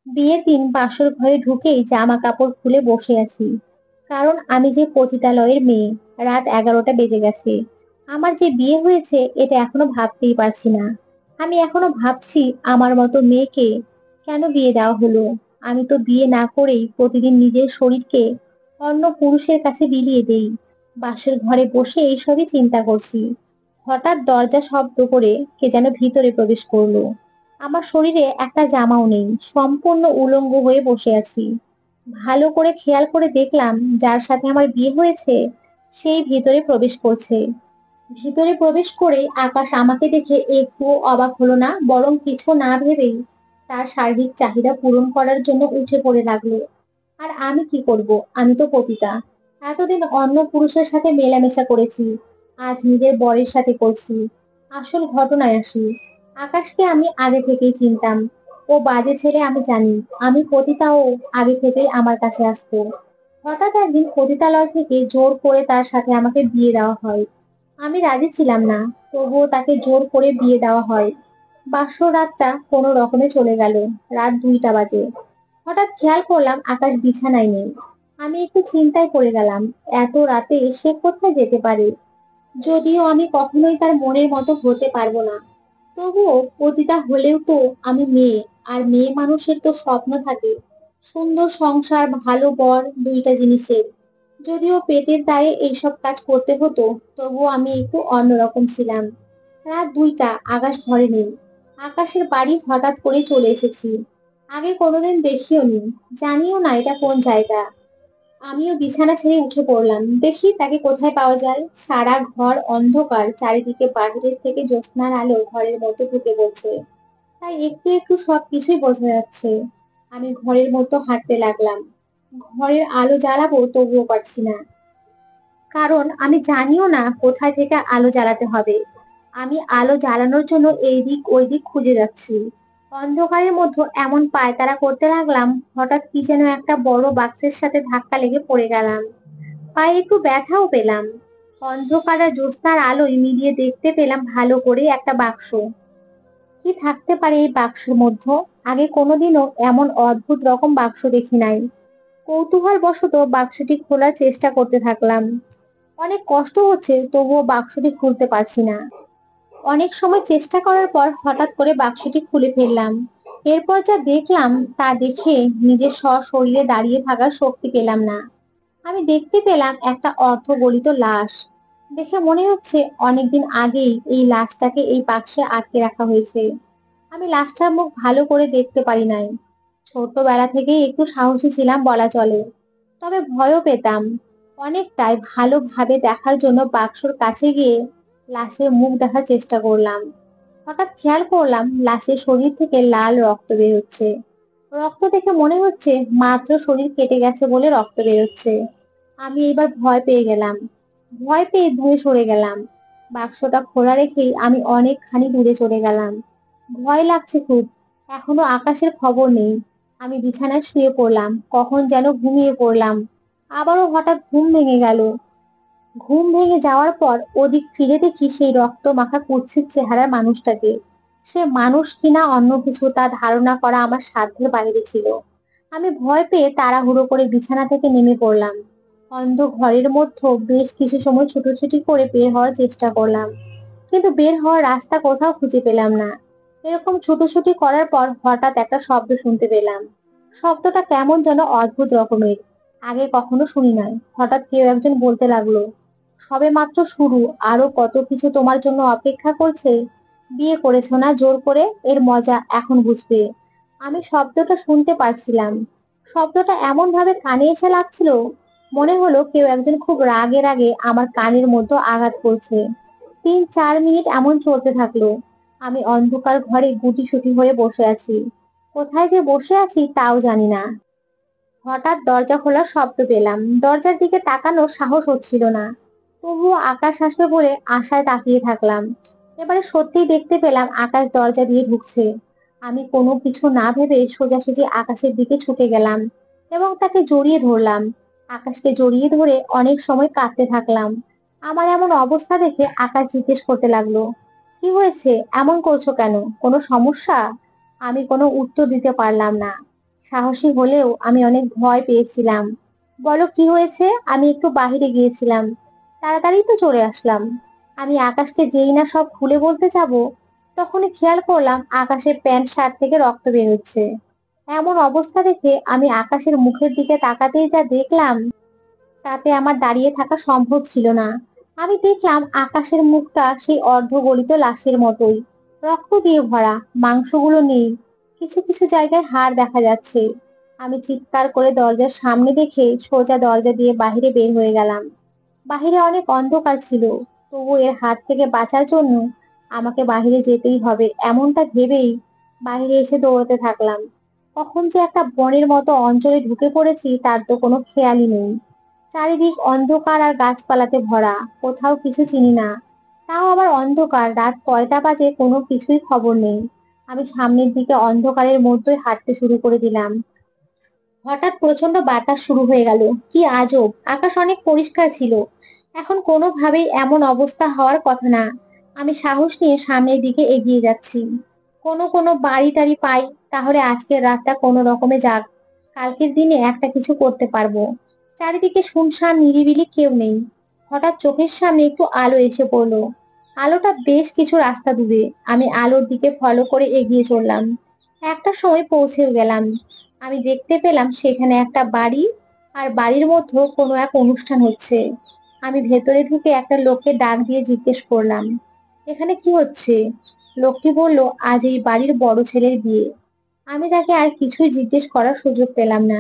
বিয়ের দিন বাসর ঘরে ঢুকেই জামা কাপড় খুলে বসে আছি। কারণ আমি যে পতিতালয়ের মেয়ে। রাত 11টা বেজে গেছে। আমার যে বিয়ে হয়েছে এটা এখনো ভাবতেই পারছি না। আমি এখনো ভাবছি আমার মতো মেয়েকে কেন বিয়ে দেওয়া হলো। আমি তো বিয়ে না করেই প্রতিদিন নিজের শরীরকে অন্য পুরুষের কাছে বিলিয়ে দেই। বাসর ঘরে বসে এইসবই চিন্তা করছি। হঠাৎ দরজা শব্দ করে কে যেন ভিতরে প্রবেশ করলো। আমার শরীরে একটা জামাও নেই, সম্পূর্ণ উলঙ্গ হয়ে বসে আছি। ভালো করে খেয়াল করে দেখলাম যার সাথে আমার বিয়ে হয়েছে সেই ভিতরে প্রবেশ করছে। ভিতরে প্রবেশ করে আকাশ আমাকে দেখে একটুও অবাক হলো না, বরং কিছু না ভেবেই তার শারীরিক চাহিদা পূরণ করার জন্য উঠে পড়ে লাগলো। আর আমি কি করব? আমি তো পতিতা। এতদিন অন্য পুরুষের সাথে মেলামেশা করেছি, আজ নিজের বরের সাথে করছি। আসল ঘটনায় আসি। আকাশকে আমি আগে থেকেই চিনতাম। ও বাজে ছেলে আমি জানি। আমি পতিতাও আগে থেকেই আমার কাছে আসতো। হঠাৎ একদিন পতিতালয় থেকে জোর করে তার সাথে আমাকে বিয়ে দেওয়া হয়। আমি রাজি ছিলাম না, তবুও তাকে জোর করে বিয়ে দেওয়া হয়। বাসর রাতটা কোনো রকমে চলে গেল। রাত 2টা বাজে। হঠাৎ খেয়াল করলাম আকাশ বিছানায় নেই। আমি একটু চিন্তায় পড়ে গেলাম। এত রাতে সে কোথায় যেতে পারে? যদিও আমি কখনোই তার মনের মতো হতে পারবো না, তবুও পতিতা হলেও তো আমি মেয়ে। আর মেয়ে মানুষের তো স্বপ্ন থাকে সুন্দর সংসার, ভালো বর, দুইটা জিনিসের। যদিও পেটের দায়ে এইসব কাজ করতে হতো, তবুও আমি একটু অন্যরকম ছিলাম। রাত 2টা, আকাশ ঘরে নেই। আকাশের বাড়ি হঠাৎ করে চলে এসেছি। আগে কোনোদিন দেখিও নি, জানিও না এটা কোন জায়গা। আমিও বিছানা ছেড়ে উঠে পড়লাম, দেখি তাকে কোথায় পাওয়া যায়। সারা ঘর অন্ধকার, চারিদিকে বাহিরের থেকে জ্যোৎস্নার আলো ঘরের মধ্যে ঢুকে পড়ছে। তাই একটু একটু সবকিছুই বোঝা যাচ্ছে। আমি ঘরের মতো হাঁটতে লাগলাম। ঘরের আলো জ্বালাবো তবুও পারছি না, কারণ আমি জানিও না কোথায় থেকে আলো জ্বালাতে হবে। আমি আলো জ্বালানোর জন্য এই দিক ওই দিক খুঁজে যাচ্ছি। অন্ধকারের মধ্যে এমন পায়তারা করতে লাগলাম, হঠাৎ কি যেন একটা বড় বাক্সের সাথে ধাক্কা লেগে পড়ে গেলাম। পায়ে একটু ব্যথাও পেলাম। অন্ধকার আর জ্যোৎস্নার আলোয় মিলিয়ে দেখতে পেলাম ভালো করে একটা বাক্স। কি থাকতে পারে এই বাক্সের মধ্যে? আগে কোনোদিনও এমন অদ্ভুত রকম বাক্স দেখি নাই। কৌতূহল বশত বাক্সটি খোলার চেষ্টা করতে থাকলাম। অনেক কষ্ট হচ্ছে, তবুও বাক্সটি খুলতে পারছি না। অনেক সময় চেষ্টা করার পর হঠাৎ করে বাক্সটি খুলে ফেললাম। এরপর যা দেখলাম তা দেখে নিজের সশরীরে দাঁড়িয়ে থাকার শক্তি পেলাম না। আমি দেখতে পেলাম একটা অর্ধগলিত লাশ। দেখে মনে হচ্ছে অনেকদিন আগেই এই লাশটাকে এই বাক্সে আটকে রাখা হয়েছে। আমি লাশটার মুখ ভালো করে দেখতে পারি নাই। ছোটবেলা থেকেই একটু সাহসী ছিলাম বলা চলে, তবে ভয়ও পেতাম। অনেকটাই ভালোভাবে দেখার জন্য বাক্সর কাছে গিয়ে লাশের মুখ দেখার চেষ্টা করলাম। হঠাৎ খেয়াল করলাম লাশের শরীর থেকে লাল রক্ত বের হচ্ছে। রক্ত দেখে মনে হচ্ছে মাত্র শরীর কেটে গেছে বলে রক্ত বেরোচ্ছে। আমি এবার ভয় পেয়ে গেলাম। ভয় পেয়ে দূরে সরে গেলাম। বাক্সটা খোলা রেখেই আমি অনেকখানি দূরে চলে গেলাম। ভয় লাগছে খুব। এখনো আকাশের খবর নেই। আমি বিছানায় শুয়ে পড়লাম, কখন যেন ঘুমিয়ে পড়লাম। আবারও হঠাৎ ঘুম ভেঙে গেল। ঘুম ভেঙে যাওয়ার পর ওদিক ফিরে দেখি সেই রক্ত মাখা কুৎসিত চেহারার মানুষটাকে। সে মানুষ কিনা অন্য কিছু তা ধারণা করা আমার সাধ্যের বাইরে ছিল। আমি ভয় পেয়ে তাড়াহুড়ো করে বিছানা থেকে নেমে পড়লাম। অন্ধ ঘরের মধ্যে বেশ কিছু সময় ছুটোছুটি করে বের হওয়ার চেষ্টা করলাম, কিন্তু বের হওয়ার রাস্তা কোথাও খুঁজে পেলাম না। এরকম ছুটোছুটি করার পর হঠাৎ একটা শব্দ শুনতে পেলাম। শব্দটা কেমন যেন অদ্ভুত রকমের, আগে কখনো শুনি নাই। হঠাৎ কেউ একজন বলতে লাগলো, সবে মাত্র শুরু, আরো কত কিছু তোমার জন্য অপেক্ষা করছে। বিয়ে করেছো না জোর করে, এর মজা এখন বুঝবে। আমি শব্দটা শুনতে পারছিলাম। শব্দটা এমন ভাবে কানে এসে লাগছিল, মনে হলো কেউ একজন খুব রাগে রাগে আমার কানের মধ্যে আঘাত করছে। 3-4 মিনিট এমন চলতে থাকলো। আমি অন্ধকার ঘরে গুটিসুটি হয়ে বসে আছি। কোথায় যে বসে আছি তাও জানি না। হঠাৎ দরজা খোলার শব্দ পেলাম। দরজার দিকে তাকানোর সাহস হচ্ছিল না, তবুও আকাশ আসবে বলে আশায় তাকিয়ে থাকলাম। এবারে সত্যিই দেখতে পেলাম আকাশ দরজা দিয়ে ঢুকছে। আমি কোনো কিছু না ভেবে সোজাসুজি আকাশের দিকে ছুটে গেলাম এবং তাকে জড়িয়ে ধরলাম। আকাশকে জড়িয়ে ধরে অনেক সময় কাঁদতে থাকলাম। আমার এমন অবস্থা দেখে আকাশ জিজ্ঞেস করতে লাগলো, কি হয়েছে, এমন করছো কেন, কোনো সমস্যা? আমি কোনো উত্তর দিতে পারলাম না। সাহসী হলেও আমি অনেক ভয় পেয়েছিলাম। বলো কি হয়েছে? আমি একটু বাইরে গিয়েছিলাম, তাড়াতাড়ি তো চলে আসলাম। আমি আকাশকে যেই না সব খুলে বলতে যাব, তখনই খেয়াল করলাম আকাশের প্যান্ট শার্ট থেকে রক্ত বেরোচ্ছে। এমন অবস্থা দেখে আমি আকাশের মুখের দিকে তাকাতেই যা দেখলাম, তাতে আমার দাঁড়িয়ে থাকা সম্ভব ছিল না। আমি দেখলাম আকাশের মুখটা সেই অর্ধগলিত লাশের মতোই, রক্ত দিয়ে ভরা, মাংসগুলো নেই, কিছু কিছু জায়গায় হাড় দেখা যাচ্ছে। আমি চিৎকার করে দরজার সামনে দেখে সোজা দরজা দিয়ে বাইরে বের হয়ে গেলাম। বাহিরে অনেক অন্ধকার ছিল, তবু এর হাত থেকে বাঁচার জন্য আমাকে বাইরে যেতেই হবে এমনটা ভেবেই বাইরে এসে দৌড়াতে থাকলাম। কখন যে একটা বনের মতো অঞ্চলে ঢুকে পড়েছি তার তো কোনো খেয়ালই নেই। চারিদিক অন্ধকার আর গাছপালাতে ভরা, কোথাও কিছু চিনি না। তাও আবার অন্ধকার, রাত কয়টা বাজে কোনো কিছুই খবর নেই। আমি সামনের দিকে অন্ধকারের মধ্যেই হাঁটতে শুরু করে দিলাম। হঠাৎ প্রচন্ড বাতাস শুরু হয়ে গেল। কি আজব! আকাশ অনেক পরিষ্কার ছিল, এখন কোনোভাবেই এমন অবস্থা হওয়ার কথা না। আমি সাহস নিয়ে সামনের দিকে এগিয়ে যাচ্ছি। কোনো কোনো বাড়ি টাড়ি পাই, তাহলে আজকের রাতটা কোনো রকমে যাক, কালকের দিনে একটা কিছু করতে পারবো। চারিদিকে শুনশান নিরিবিলি, কেউ নেই। হঠাৎ চোখের সামনে একটু আলো এসে পড়লো। আলোটা বেশ কিছু রাস্তা দূরে। আমি আলোর দিকে ফলো করে এগিয়ে চললাম। একটা সময় পৌঁছেও গেলাম। আমি দেখতে পেলাম সেখানে একটা বাড়ি, আর বাড়ির মধ্যে কোনো এক অনুষ্ঠান হচ্ছে। আমি ভেতরে ঢুকে একটা লোককে ডাক দিয়ে জিজ্ঞেস করলাম, এখানে কি হচ্ছে? লোকটি বলল, আজ এই বাড়ির বড় ছেলের বিয়ে। আমি তাকে আর কিছুই জিজ্ঞেস করার সুযোগ পেলাম না।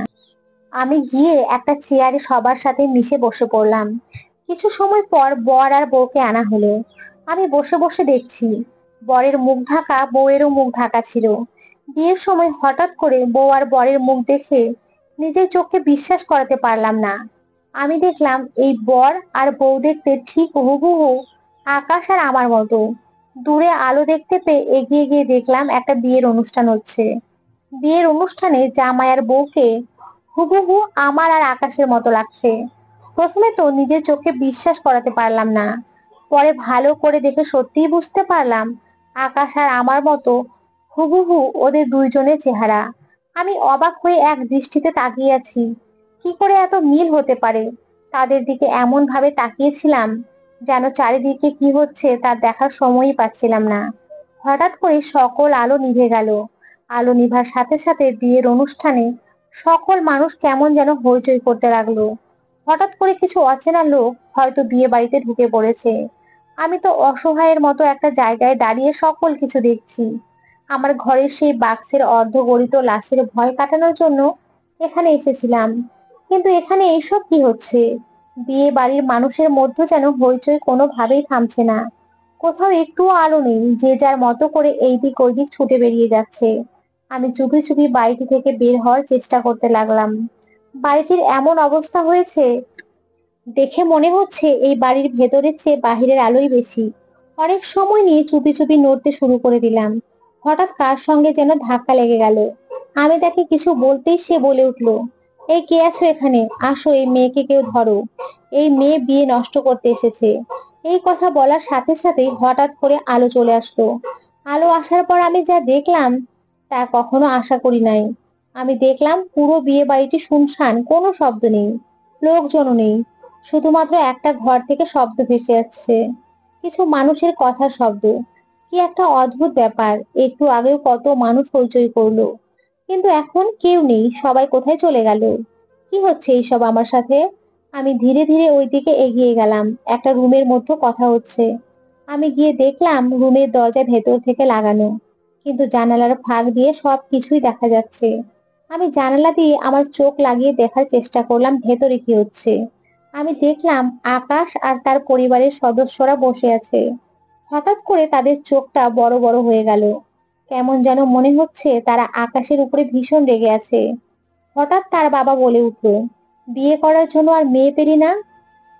আমি গিয়ে একটা চেয়ারে সবার সাথে মিশে বসে পড়লাম। কিছু সময় পর বর আর বউকে আনা হলো। আমি বসে বসে দেখছি। বরের মুখ ঢাকা, বউয়েরও মুখ ঢাকা ছিল। বিয়ের সময় হঠাৎ করে বউ আর বরের মুখ দেখে নিজের চোখকে বিশ্বাস করাতে পারলাম না। আমি দেখলাম এই বর আর বউ দেখতে ঠিক হুবহু আকাশ আর আমার মতো। দূরে আলো দেখতে পেয়ে এগিয়ে গিয়ে দেখলাম একটা বিয়ের অনুষ্ঠান হচ্ছে। বিয়ের অনুষ্ঠানে জামাই আর বউকে হুবহু আমার আর আকাশের মতো লাগছে। প্রথমে তো নিজের চোখে বিশ্বাস করাতে পারলাম না, পরে ভালো করে দেখে সত্যিই বুঝতে পারলাম আকাশ আর আমার মতো হুবহু ওদের দুইজনের চেহারা। আমি অবাক হয়ে এক দৃষ্টিতে তাকিয়ে আছি। কি করে এত মিল হতে পারে? তাদের দিকে এমন ভাবে তাকিয়েছিলাম যেন চারিদিকে কি হচ্ছে তা দেখার সময়ই পাচ্ছিলাম না। হঠাৎ করে সকল আলো নিভে গেল। আলো নিভার সাথে সাথে বিয়ের অনুষ্ঠানে সকল মানুষ কেমন যেন হইচই করতে লাগলো। হঠাৎ করে কিছু অচেনা লোক হয়তো বিয়ে বাড়িতে ঢুকে পড়েছে। আমি তো অসহায়ের মতো একটা জায়গায় দাঁড়িয়ে সকল কিছু দেখছি। আমার ঘরের সেই বাক্সের অর্ধগলিত লাশের ভয় কাটানোর জন্য এখানে এসেছিলাম, কিন্তু এখানে এইসব কি হচ্ছে? বিয়ে বাড়ির মানুষের মধ্যে যেন হইচই কোনোভাবেই থামছে না। কোথাও একটুও আলো নেই, যে যার মতো করে এই দিক ওই দিক ছুটে বেরিয়ে যাচ্ছে। আমি চুপি চুপি বাড়িটি থেকে বের হওয়ার চেষ্টা করতে লাগলাম। বাড়িটির এমন অবস্থা হয়েছে দেখে মনে হচ্ছে এই বাড়ির ভেতরের চেয়ে বাহিরের আলোই বেশি। অনেক সময় নিয়ে চুপি চুপি নড়তে শুরু করে দিলাম। হঠাৎ কার সঙ্গে যেন ধাক্কা লেগে গেল। আমি তাকে কিছু বলতেই সে বলে উঠলো, এই কে আছো এখানে? আসো, এই মেয়েকে কেউ ধরো। এই মেয়ে বিয়ে নষ্ট করতে এসেছে। এই কথা বলার সাথে সাথে হঠাৎ করে আলো চলে আসলো। আলো আসার পর আমি যা দেখলাম তা কখনো আশা করি নাই। আমি দেখলাম পুরো বিয়ে বাড়িটি শুনশান, কোনো শব্দ নেই, লোকজনও নেই। শুধুমাত্র একটা ঘর থেকে শব্দ ভেসে যাচ্ছে, কিছু মানুষের কথার শব্দ। কি একটা অদ্ভুত ব্যাপার! একটু আগেও কত মানুষ হইচই করলো, কিন্তু এখন কেউ নেই, সবাই কোথায় চলে গেল? কি হচ্ছে এইসব আমার সাথে? আমি ধীরে ধীরে ওই দিকে এগিয়ে গেলাম। একটা রুমের মধ্যে কথা হচ্ছে। আমি গিয়ে দেখলাম রুমের দরজা ভেতর থেকে লাগানো, কিন্তু জানালার ফাঁক দিয়ে সব কিছুই দেখা যাচ্ছে। আমি জানালা দিয়ে আমার চোখ লাগিয়ে দেখার চেষ্টা করলাম ভেতরে কি হচ্ছে। আমি দেখলাম আকাশ আর তার পরিবারের সদস্যরা বসে আছে। হঠাৎ করে তাদের চোখটা বড় বড় হয়ে গেল। কেমন যেন মনে হচ্ছে তারা আকাশের উপরে ভীষণ রেগে আছে। হঠাৎ তার বাবা বলে উঠল, বিয়ে করার জন্য আর মেয়ে পেলি না?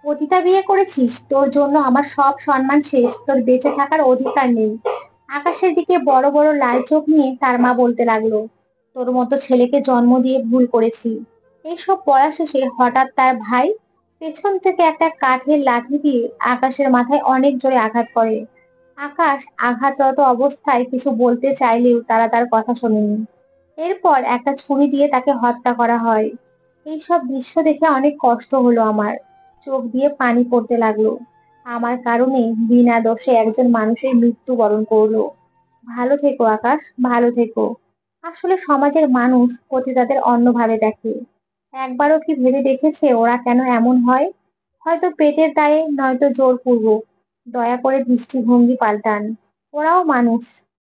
পতিতা বিয়ে করেছিস, তোর জন্য আমার সব সম্মান শেষ, তোর বেঁচে থাকার অধিকার নেই। আকাশের দিকে বড় বড় লাল চোখ নিয়ে তার মা বলতে লাগলো, তোর মতো ছেলেকে জন্ম দিয়ে ভুল করেছি। এইসব পড়া শেষে হঠাৎ তার ভাই পেছন থেকে একটা কাঠের লাঠি দিয়ে আকাশের মাথায় অনেক জোরে আঘাত করে। আকাশ আঘাতরত অবস্থায় কিছু বলতে চাইলেও তারা তার কথা শোনেনি। এরপর একটা ছুরি দিয়ে তাকে হত্যা করা হয়। এইসব দৃশ্য দেখে অনেক কষ্ট হলো আমার। চোখ দিয়ে পানি পড়তে লাগলো। আমার কারণে বিনা দোষে একজন মানুষের মৃত্যুবরণ করলো। ভালো থেকো আকাশ, ভালো থেকো। আসলে সমাজের মানুষ পতিতাদের অন্যভাবে দেখে। একবারও কি ভেবে দেখেছে ওরা কেন এমন হয়? হয়তো পেটের দায়ে, নয়তো জোরপূর্বক। দয়া করে দৃষ্টিভঙ্গি পাল্টান। ওরাও মানুষ।